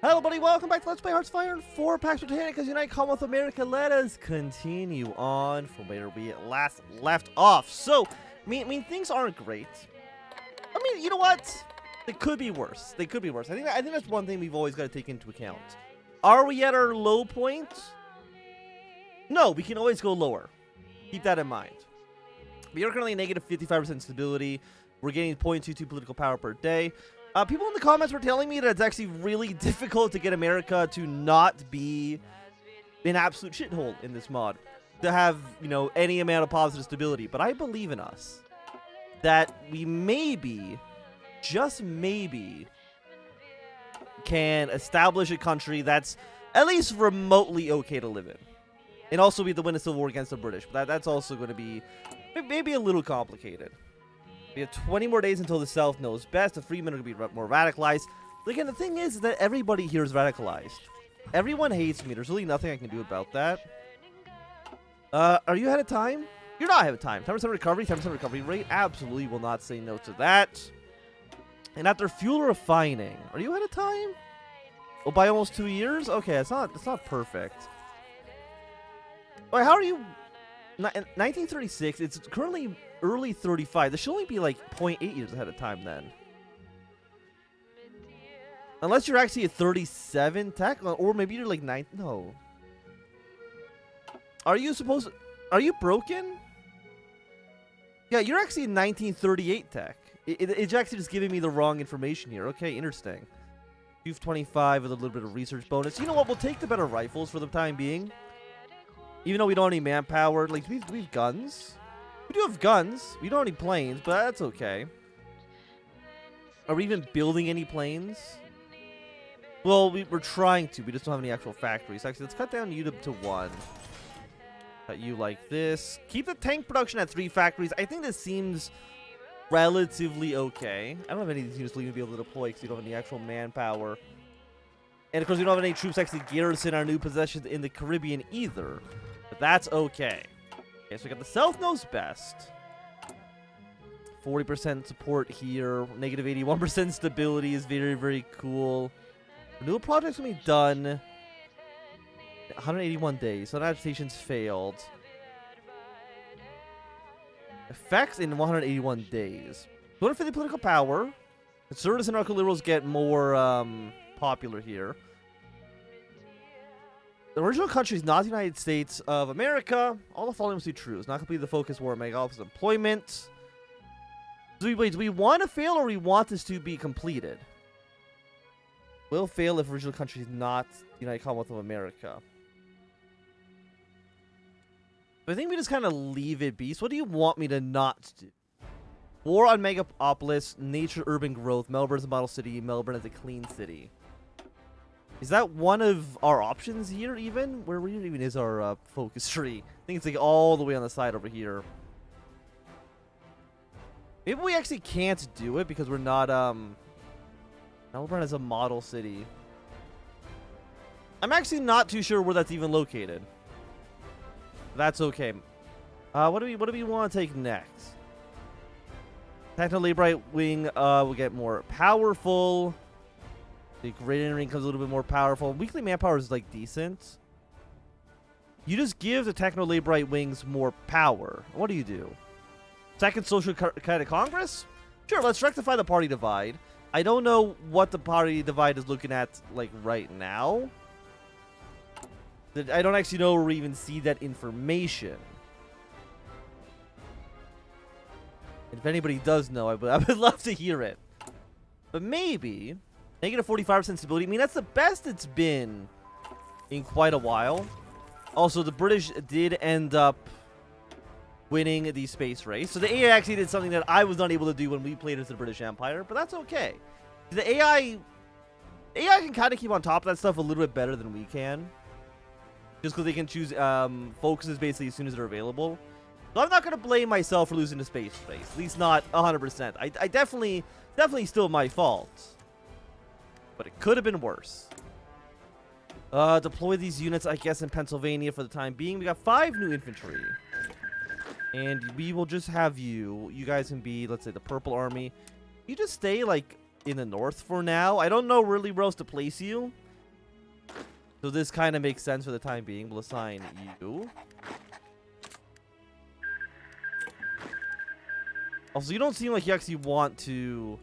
Hello, buddy. Welcome back to Let's Play Hearts of Iron 4 Pax Britannica's Unite Commonwealth of America. Let us continue on from where we last left off. So, I mean, things aren't great. I mean, you know what? They could be worse. They could be worse. I think that's one thing we've always got to take into account. Are we at our low point? No, we can always go lower. Keep that in mind. We are currently negative 55% stability. We're getting 0.22 political power per day. People in the comments were telling me that it's actually really difficult to get America to not be an absolute shithole in this mod. To have, you know, any amount of positive stability. But I believe in us. That we maybe, just maybe, can establish a country that's at least remotely okay to live in. And also be the win a civil war against the British. But that's also going to be maybe a little complicated. We have 20 more days until the South knows best. The Freemen are going to be more radicalized. Again, the thing is that everybody here is radicalized. Everyone hates me. There's really nothing I can do about that. Are you ahead of time? You're not ahead of time. 10% recovery, 10% recovery rate. Absolutely will not say no to that. And after fuel refining, are you ahead of time? Oh, by almost 2 years? Okay, it's not perfect. Wait, how are you? 1936. It's currently early 35. This should only be like 0.8 years ahead of time then. Unless you're actually at 37 tech, or maybe you're like 9. No. Are you broken? Yeah, you're actually in 1938 tech. It's actually just giving me the wrong information here. Okay, interesting. You've 25 with a little bit of research bonus. You know what? We'll take the better rifles for the time being. Even though we don't need manpower. Like, we have guns. We do have guns. We don't have any planes, but that's okay. Are we even building any planes? Well, we're trying to. We just don't have any actual factories. Actually, let's cut down you to 1. Cut you like this. Keep the tank production at 3 factories. I think this seems relatively okay. I don't have any of these units to be able to deploy because we don't have any actual manpower. And, of course, we don't have any troops actually garrison our new possessions in the Caribbean either. But that's okay. Okay, so we got the South knows best. 40% support here. Negative 81% stability is very, very cool. Renewal project's gonna be done. 181 days. So agitations failed. Effects in 181 days. 250 political power. Conservatives and anarcho-liberals get more popular here. The original country is not the United States of America. All the following must be true. It's not completely the focus war of mega office employment. Do we want to fail or we want this to be completed? Will fail if original country is not the United Commonwealth of America. I think we just kind of leave it be. So what do you want me to not do? War on megapolis, nature, urban growth. Melbourne is a model city. Melbourne is a clean city. Is that one of our options here even? Where even is our focus tree? I think it's like all the way on the side over here. Maybe we actually can't do it because we're not, Melbourne is a model city. I'm actually not too sure where that's even located. That's okay. What do we want to take next? Techno-Laborite wing will get more powerful. The Great Entering comes a little bit more powerful. Weekly manpower is like decent. You just give the Techno-Laborite wings more power. What do? Second Social Credit Congress? Sure, let's rectify the party divide. I don't know what the party divide is looking at like right now. I don't actually know where we even see that information. If anybody does know, I would love to hear it. But maybe negative 45% stability. I mean, that's the best it's been in quite a while. Also, the British did end up winning the space race. So the AI actually did something that I was not able to do when we played as the British Empire. But that's okay. The AI can kind of keep on top of that stuff a little bit better than we can. Just because they can choose focuses basically as soon as they're available. So I'm not going to blame myself for losing the space race. At least not 100%. I definitely still my fault. But it could have been worse. Deploy these units, I guess, in Pennsylvania for the time being. We got 5 new infantry. And we will just have you. You guys can be, let's say, the Purple Army. You just stay, like, in the north for now. I don't know really where else to place you. So this kind of makes sense for the time being. We'll assign you. Also, you don't seem like you actually want to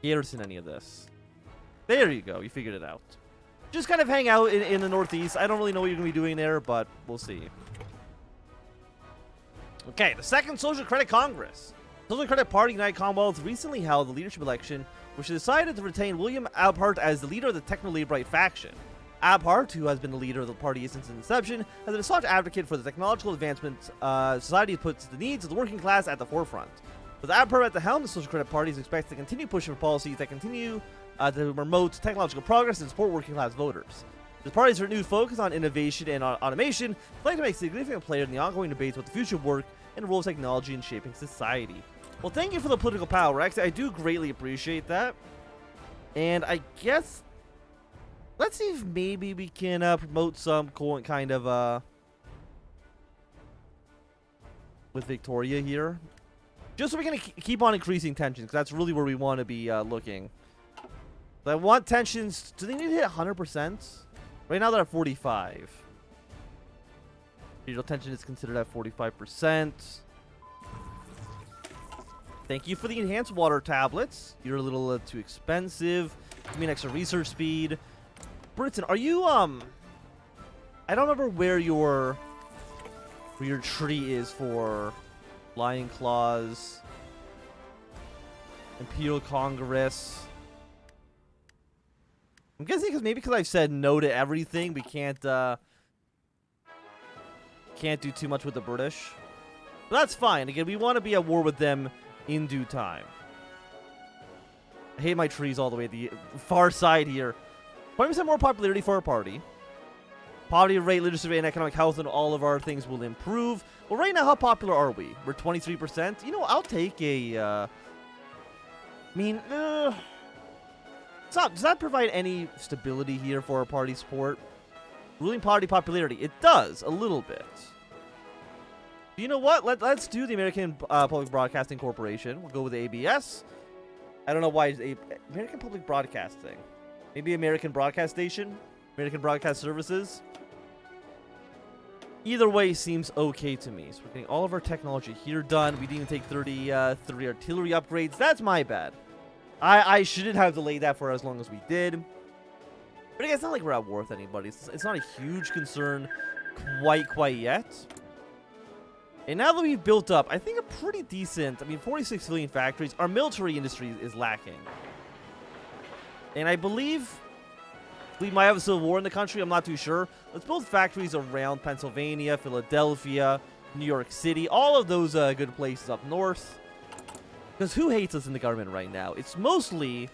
garrison any of this. There you go. You figured it out. Just kind of hang out in the Northeast. I don't really know what you're going to be doing there, but we'll see. Okay, the second Social Credit Congress. Social Credit Party United Commonwealth recently held a leadership election, which decided to retain William Abhart as the leader of the Techno-Laborite faction. Abhart, who has been the leader of the party since its inception, has been a staunch advocate for the technological advancement society puts the needs of the working class at the forefront. With Abhart at the helm, the Social Credit Party is expected to continue pushing for policies that continue to promote technological progress and support working class voters. The party's renewed focus on innovation and automation is likely to make a significant player in the ongoing debates about the future of work and the role of technology in shaping society. Well, thank you for the political power. Actually, I do greatly appreciate that. And I guess let's see if maybe we can promote some cool kind of with Victoria here, just so we can keep on increasing tensions, because that's really where we want to be looking. So I want tensions. Do they need to hit 100%? Right now they're at 45. Regional tension is considered at 45%. Thank you for the enhanced water tablets. You're a little too expensive. Give me an extra research speed. Britain, are you I don't remember where your tree is for Lion Claws, Imperial Congress. I'm guessing because I've said no to everything, we can't do too much with the British. But that's fine. Again, we want to be at war with them in due time. I hate my trees all the way at the far side here. 20% more popularity for our party. Poverty rate, literacy rate, and economic health, and all of our things will improve. Well, right now, how popular are we? We're 23%. You know, I'll take a... does that provide any stability here for our party support? Ruling party popularity. It does, a little bit. You know what? Let's do the American Public Broadcasting Corporation. We'll go with ABS. I don't know why it's American Public Broadcasting. Maybe American Broadcast Station? American Broadcast Services? Either way seems okay to me. So we're getting all of our technology here done. We didn't even take 30 artillery upgrades. That's my bad. I shouldn't have delayed that for as long as we did. But again, it's not like we're at war with anybody. It's not a huge concern quite yet. And now that we've built up, I think a pretty decent, 46 civilian factories, our military industry is lacking. And I believe we might have a civil war in the country. I'm not too sure. Let's build factories around Pennsylvania, Philadelphia, New York City, all of those good places up north. Because who hates us in the government right now? It's mostly...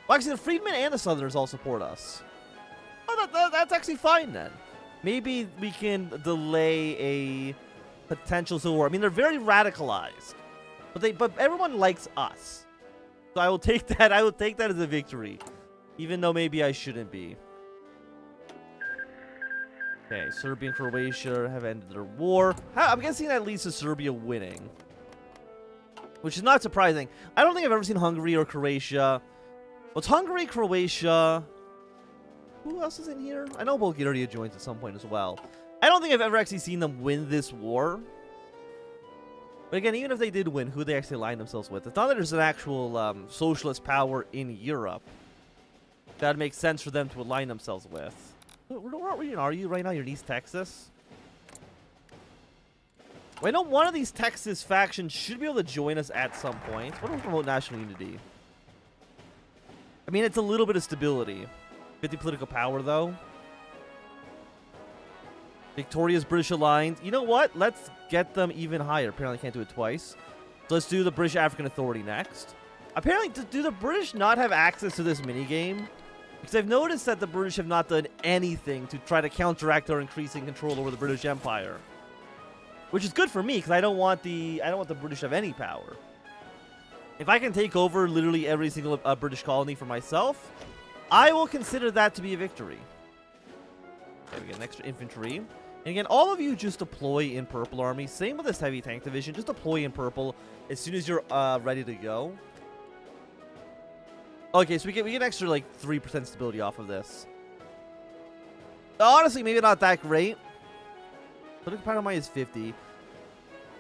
Well, actually, the Freedmen and the Southerners all support us. Oh, that's actually fine, then. Maybe we can delay a potential civil war. They're very radicalized. But everyone likes us. So I will take that. I will take that as a victory. Even though maybe I shouldn't be. Okay, Serbia and Croatia have ended their war. I'm guessing that leads to Serbia winning. Which is not surprising. I don't think I've ever seen Hungary or Croatia. Well, it's Hungary, Croatia. Who else is in here? I know Bulgaria joins at some point as well. I don't think I've ever actually seen them win this war. But again, even if they did win, who they actually align themselves with. It's not that there's an actual socialist power in Europe. That makes sense for them to align themselves with. What region are you right now? You're in East Texas? Well, I know one of these Texas factions should be able to join us at some point. What do we promote national unity? It's a little bit of stability. 50 political power, though. Victoria's British aligned. You know what? Let's get them even higher. Apparently, I can't do it twice. So let's do the British African Authority next. Apparently, do the British not have access to this minigame? Because I've noticed that the British have not done anything to try to counteract our increasing control over the British Empire. Which is good for me, because I don't want the British to have any power. If I can take over literally every single British colony for myself, I will consider that to be a victory. Okay, we get an extra infantry. And again, all of you just deploy in purple army. Same with this heavy tank division. Just deploy in purple as soon as you're ready to go. Okay, so we get an extra like 3% stability off of this. Honestly, maybe not that great. Political power might is 50.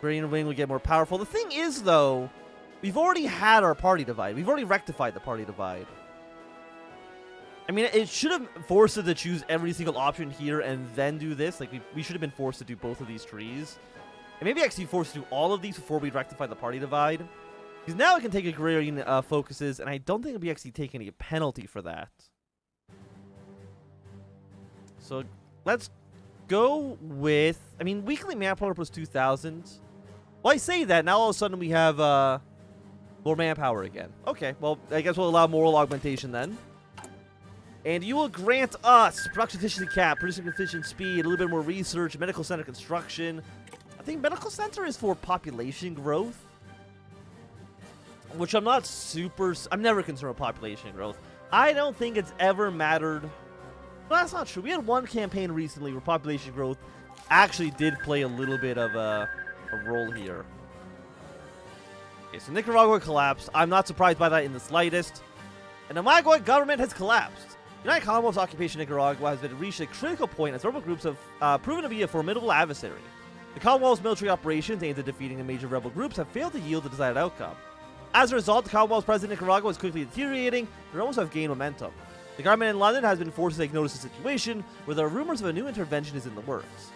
Green Wing would get more powerful. The thing is, though, we've already had our party divide. We've already rectified the party divide. I mean, it should have forced us to choose every single option here and then do this. Like, we should have been forced to do both of these trees. And maybe actually forced to do all of these before we rectify the party divide. Because now we can take agrarian focuses, and I don't think we actually take any penalty for that. So, let's go with... I mean, weekly manpower plus 2,000. Well, I say that, now all of a sudden we have more manpower again. Okay, well, I guess we'll allow moral augmentation then. And you will grant us production efficiency cap, producing efficient speed, a little bit more research, medical center construction. I think medical center is for population growth, which I'm not super... I'm never concerned with population growth. I don't think it's ever mattered. Well, that's not true. We had one campaign recently where population growth actually did play a little bit of a role here. Okay, so Nicaragua collapsed. I'm not surprised by that in the slightest. And the Nicaragua government has collapsed. United Commonwealth's occupation of Nicaragua has been reached a critical point as rebel groups have proven to be a formidable adversary. The Commonwealth's military operations aimed at defeating the major rebel groups have failed to yield the desired outcome. As a result, the Commonwealth's president of Nicaragua is quickly deteriorating and almost have gained momentum. The government in London has been forced to take notice of the situation, where there are rumors of a new intervention is in the works.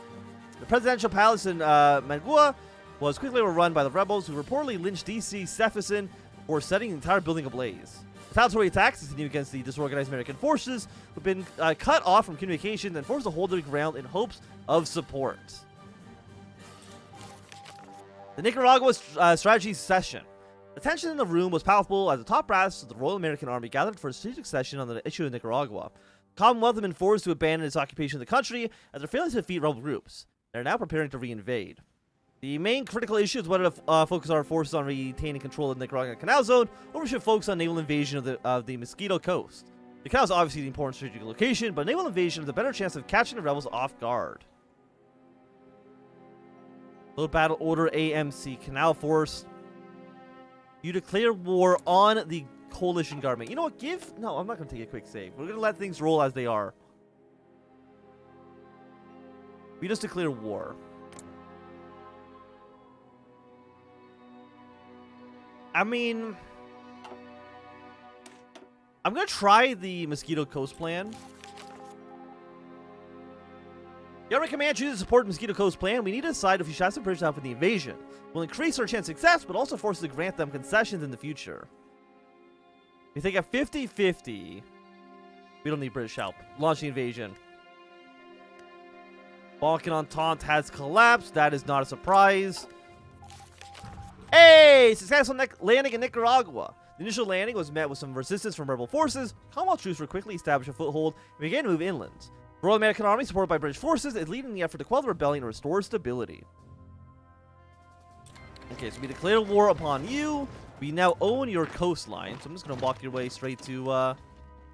The presidential palace in Managua was quickly overrun by the rebels, who reportedly lynched DC Stephenson for setting the entire building ablaze. Retaliatory attacks continue against the disorganized American forces, who've been cut off from communications and forced to hold their ground in hopes of support. The Nicaragua strategy session. The tension in the room was palpable as the top brass of the Royal American Army gathered for a strategic session on the issue of Nicaragua. The Commonwealth had been forced to abandon its occupation of the country as they're failing to defeat rebel groups. They're now preparing to reinvade. The main critical issue is whether to focus our forces on retaining control of the Nicaraguan Canal Zone, or we should focus on naval invasion of the Mosquito Coast. The canal is obviously the important strategic location, but naval invasion has a better chance of catching the rebels off guard. Low Battle Order AMC Canal Force. You declare war on the coalition government. You know what? No, I'm not going to take a quick save. We're going to let things roll as they are. We just declare war. I mean, I'm going to try the Mosquito Coast plan. Government command chooses to support the Mosquito Coast plan. We need to decide if we should have some pressure down for the invasion. We'll increase our chance of success, but also force us to grant them concessions in the future. We think at 50-50, we don't need British help. Launch the invasion. Balkan Entente has collapsed. That is not a surprise. Hey! Successful landing in Nicaragua. The initial landing was met with some resistance from rebel forces. Commonwealth troops were quickly established a foothold and began to move inland. The Royal American Army, supported by British forces, is leading the effort to quell the rebellion and restore stability. Okay, so we declare war upon you. We now own your coastline. So I'm just going to walk your way straight to... do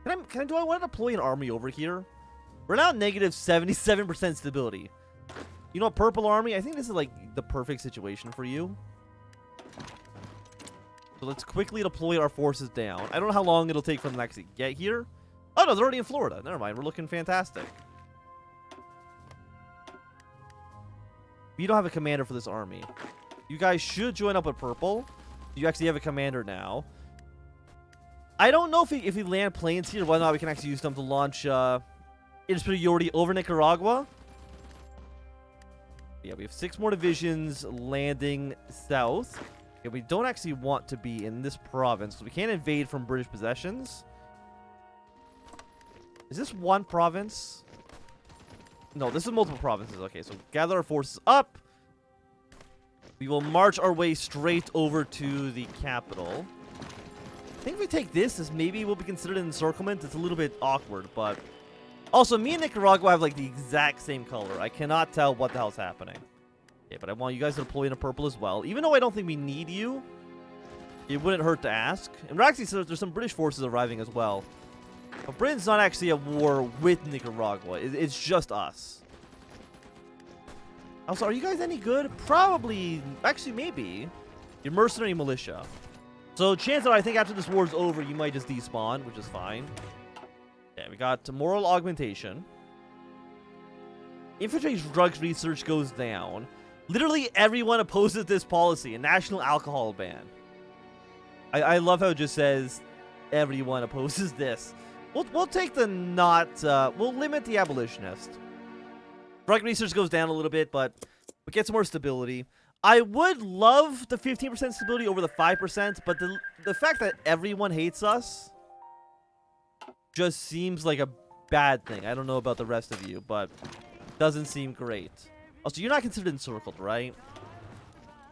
I want to deploy an army over here? We're now negative 77% stability. You know what, Purple Army? I think this is like the perfect situation for you. So let's quickly deploy our forces down. I don't know how long it'll take for them to actually get here. Oh, no, they're already in Florida. Never mind. We're looking fantastic. We don't have a commander for this army. You guys should join up with Purple. You actually have a commander now. I don't know if we land planes here, whether or not we can actually use them to launch superiority over Nicaragua. Yeah, we have 6 more divisions landing south. Okay, we don't actually want to be in this province, so we can't invade from British possessions. Is this one province? No, this is multiple provinces. Okay, so gather our forces up. We will march our way straight over to the capital. I think if we take this, this maybe will be considered an encirclement. It's a little bit awkward, but... Also, me and Nicaragua have, like, the exact same color. I cannot tell what the hell's happening. Yeah, but I want you guys to deploy in a purple as well. Even though I don't think we need you, it wouldn't hurt to ask. And we're actually, so there's some British forces arriving as well. But Britain's not actually at war with Nicaragua. It's just us. Also, are you guys any good? Probably. Actually, maybe. You're mercenary militia. So, chances are, I think after this war's over, you might just despawn, which is fine. Yeah, we got moral augmentation. infantry drugs research goes down. Literally everyone opposes this policy, a national alcohol ban. I love how it just says everyone opposes this. We'll take the we'll limit the abolitionist. Drug research goes down a little bit, but we get some more stability. I would love the 15% stability over the 5%, but the fact that everyone hates us just seems like a bad thing. I don't know about the rest of you, but doesn't seem great. Also, you're not considered encircled, right?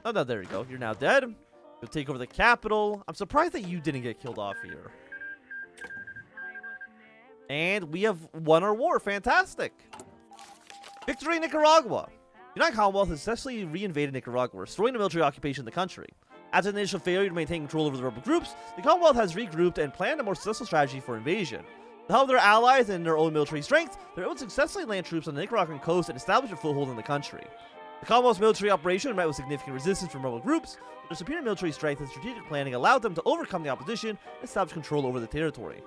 Oh, no, there you go. You're now dead. You'll take over the capital. I'm surprised that you didn't get killed off here. And we have won our war. Fantastic. Victory in Nicaragua. The United Commonwealth has successfully re-invaded Nicaragua, restoring the military occupation of the country. After the initial failure to maintain control over the rebel groups, the Commonwealth has regrouped and planned a more successful strategy for invasion. With the help of their allies and their own military strength, they're able to successfully land troops on the Nicaraguan coast and establish a foothold in the country. The Commonwealth's military operation met with significant resistance from rebel groups, but their superior military strength and strategic planning allowed them to overcome the opposition and establish control over the territory.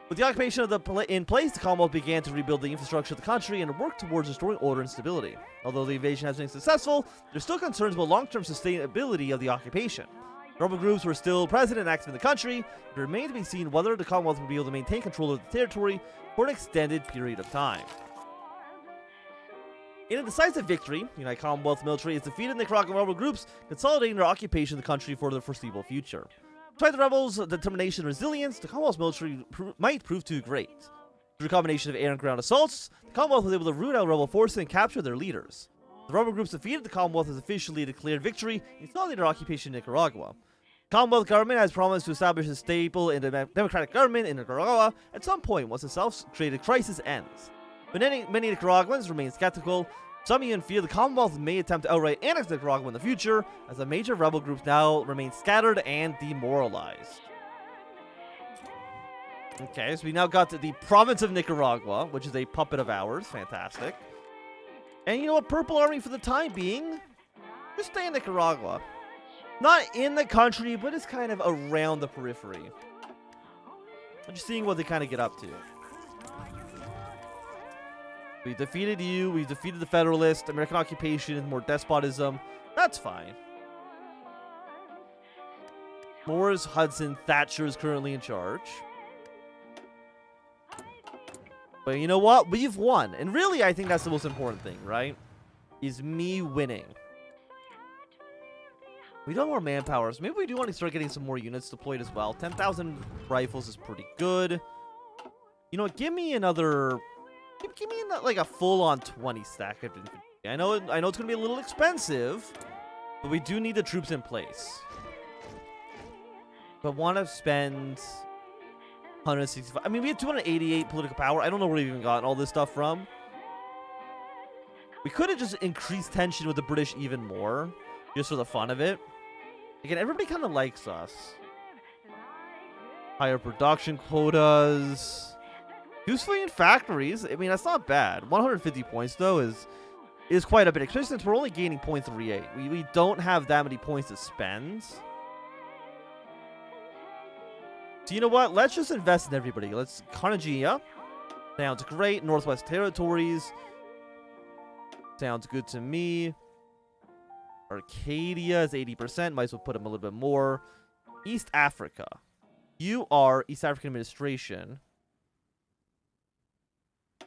With the occupation in place, the Commonwealth began to rebuild the infrastructure of the country and work towards restoring order and stability. Although the invasion has been successful, there's still concerns about long-term sustainability of the occupation. Rebel groups were still present and active in the country. It remained to be seen whether the Commonwealth would be able to maintain control of the territory for an extended period of time. In a decisive victory, the United Commonwealth military has defeated Nicaraguan rebel groups, consolidating their occupation of the country for the foreseeable future. Despite the rebels' determination and resilience, the Commonwealth's military might prove too great. Through a combination of air and ground assaults, the Commonwealth was able to root out rebel forces and capture their leaders. The rebel groups defeated, the Commonwealth has officially declared victory and consolidated their occupation in Nicaragua. The Commonwealth government has promised to establish a stable and democratic government in Nicaragua at some point once the self-created crisis ends. But many Nicaraguans remain skeptical. Some even fear the Commonwealth may attempt to outright annex Nicaragua in the future, as the major rebel groups now remain scattered and demoralized. Okay, so we now got to the province of Nicaragua, which is a puppet of ours. Fantastic. And you know what? Purple Army, for the time being, just stay in Nicaragua. Not in the country, but it's kind of around the periphery. I'm just seeing what they kind of get up to. We defeated you. We defeated the Federalists. American occupation, more despotism. That's fine. Morris Hudson Thatcher is currently in charge. But you know what? We've won. And really, I think that's the most important thing, right? Is me winning. We don't have more manpower, so maybe we do want to start getting some more units deployed as well. 10,000 rifles is pretty good. You know what? Give me another... Give me like a full-on 20 stack of infantry. I know it's going to be a little expensive, but we do need the troops in place. But want to spend 165. I mean, we have 288 political power. I don't know where we even got all this stuff from. We could have just increased tension with the British even more, just for the fun of it. Again, everybody kind of likes us. Higher production quotas. 2 civilian factories. I mean, that's not bad. 150 points, though, is quite a bit, especially since we're only gaining 0.38. We don't have that many points to spend. So you know what? Let's just invest in everybody. Let's Kanagia. Sounds great. Northwest Territories. Sounds good to me. Arcadia is 80%. Might as well put them a little bit more. East Africa. You are East African Administration.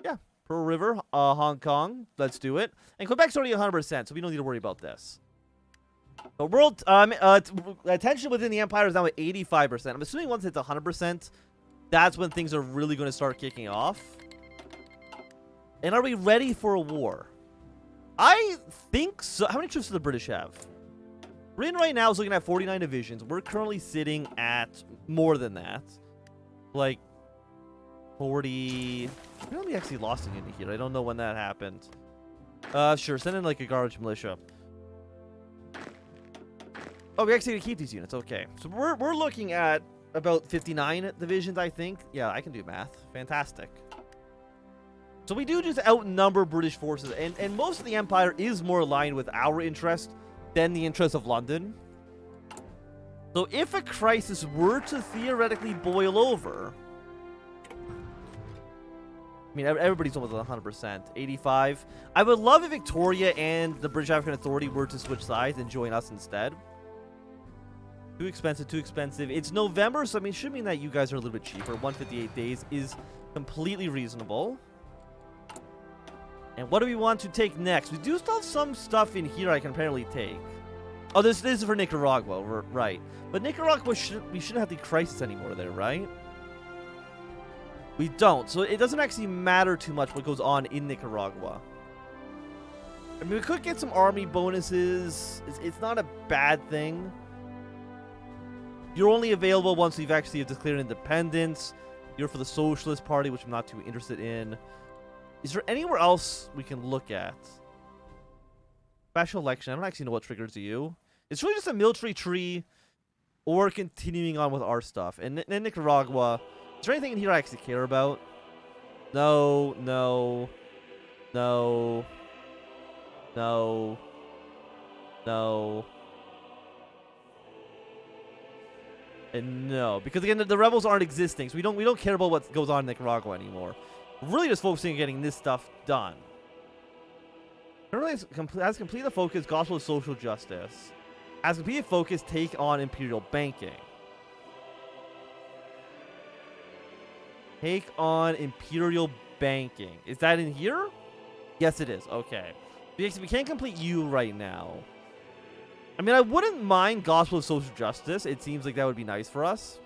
Yeah, Pearl River, Hong Kong. Let's do it. And Quebec's already 100%, so we don't need to worry about this. The world attention within the empire is now at 85%. I'm assuming once it's 100%, that's when things are really going to start kicking off. And are we ready for a war? I think so. How many troops do the British have? Britain right now is looking at 49 divisions. We're currently sitting at more than that. Like 40. We only actually lost a unit here. I don't know when that happened. Sure. Send in like a garbage militia. Oh, we actually keep these units. Okay. So we're looking at about 59 divisions, I think. Yeah, I can do math. Fantastic. So we do just outnumber British forces, and most of the Empire is more aligned with our interest than the interest of London. So if a crisis were to theoretically boil over, I mean, everybody's almost 100%. 85. I would love if Victoria and the British African Authority were to switch sides and join us instead. Too expensive, too expensive. It's November, so I mean, it should mean that you guys are a little bit cheaper. 158 days is completely reasonable. And what do we want to take next? We do still have some stuff in here I can apparently take. Oh, this is for Nicaragua, right. But Nicaragua, we shouldn't have the crisis anymore there, right? We don't. So it doesn't actually matter too much what goes on in Nicaragua. I mean, we could get some army bonuses. It's not a bad thing. You're only available once we've actually declared independence. You're for the Socialist Party, which I'm not too interested in. Is there anywhere else we can look at? Special election. I don't actually know what triggers you. It's really just a military tree or continuing on with our stuff. And in Nicaragua, is there anything in here I actually care about? No, no, no, no, no. And no, because again, the rebels aren't existing, so we don't care about what goes on in Nicaragua anymore. We're really just focusing on getting this stuff done. Currently, has completed the focus, gospel of social justice. Has completed focus, take on imperial banking. Take on imperial banking. Is that in here? Yes, it is. Okay. Because we can't complete you right now. I mean, I wouldn't mind Gospel of Social Justice. It seems like that would be nice for us.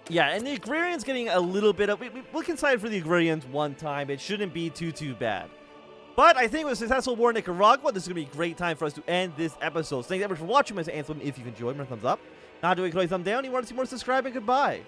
Yeah, and the Agrarians getting a little bit of... We can sign for the Agrarians one time. It shouldn't be too bad. But I think with a successful war in Nicaragua, this is going to be a great time for us to end this episode. So thank you very much for watching. My Anthem. If you've enjoyed, my thumbs up. Not doing a thumb down. You want to see more, subscribe, and goodbye.